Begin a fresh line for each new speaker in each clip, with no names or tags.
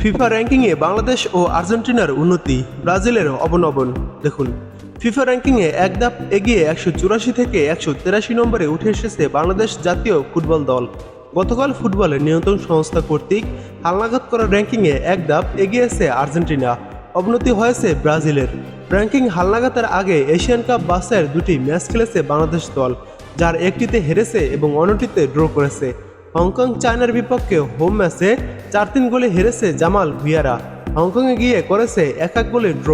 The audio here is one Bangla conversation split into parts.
ফিফা র্যাঙ্কিংয়ে বাংলাদেশ ও আর্জেন্টিনার উন্নতি, ব্রাজিলের অবনমন। দেখুন, ফিফা র্যাঙ্কিংয়ে এক ধাপ এগিয়ে 184 থেকে 183 নম্বরে উঠে এসেছে বাংলাদেশ জাতীয় ফুটবল দল। গতকাল ফুটবলের নিয়ন্ত্রণ সংস্থা কর্তৃক হালনাগাদ করা র্যাঙ্কিংয়ে এক ধাপ এগিয়েছে আর্জেন্টিনা, অবনতি হয়েছে ব্রাজিলের। র্যাঙ্কিং হালনাগাদের আগে এশিয়ান কাপ বাছাইয়ের দুটি ম্যাচ খেলেছে বাংলাদেশ দল, যার একটিতে হেরেছে এবং অন্যটিতে ড্র করেছে। হংকং চায়নার বিপক্ষে হোম ম্যাচে 4-3 গোলে হেরেছে জামাল ভিয়েরা। হংকংয়ে গিয়ে করেছে 1-1 গোলে ড্র।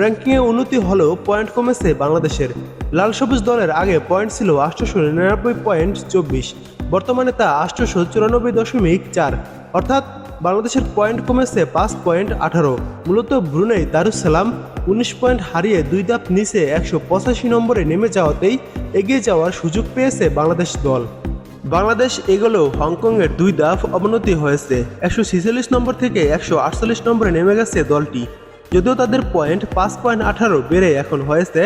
র্যাঙ্কিংয়ে উন্নতি হলেও পয়েন্ট কমেছে বাংলাদেশের। লাল সবুজ দলের আগে পয়েন্ট ছিল 899.24, বর্তমানে তা 894.4, অর্থাৎ বাংলাদেশের পয়েন্ট কমেছে 5.18। মূলত ব্রুনেই দারুসালাম 19 পয়েন্ট হারিয়ে 2 ধাপ নিচে 185 নম্বরে নেমে যাওয়াতেই এগিয়ে যাওয়ার সুযোগ পেয়েছে বাংলাদেশ দল। বাংলাদেশ এগোলেও হংকংয়ের 2 ধাপ অবনতি হয়েছে। 146 নম্বর থেকে 148 নম্বরে নেমে গেছে দলটি, যদিও তাদের পয়েন্ট 5.18 বেড়ে এখন হয়েছে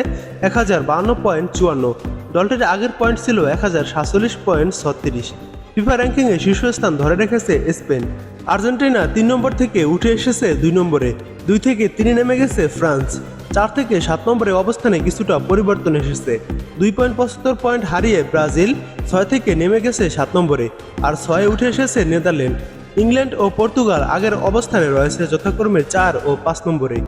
1052.54। দলটির আগের পয়েন্ট ছিল 1047.36। ফিফা র্যাঙ্কিংয়ে শীর্ষস্থান ধরে রেখেছে স্পেন। আর্জেন্টিনা 3 নম্বর থেকে উঠে এসেছে 2 নম্বরে, 2 থেকে 3 নেমে গেছে ফ্রান্স। 4 থেকে 7 নম্বরে অবস্থানে কিছুটা পরিবর্তন এসেছে। 2.75 পয়েন্ট হারিয়ে ব্রাজিল 6 থেকে নেমে গেছে 7 নম্বরে, আর 6 উঠে এসেছে নেদারল্যান্ড। ইংল্যান্ড ও পর্তুগাল আগের অবস্থানে রয়েছে যথাক্রমে 4 ও 5 নম্বরে।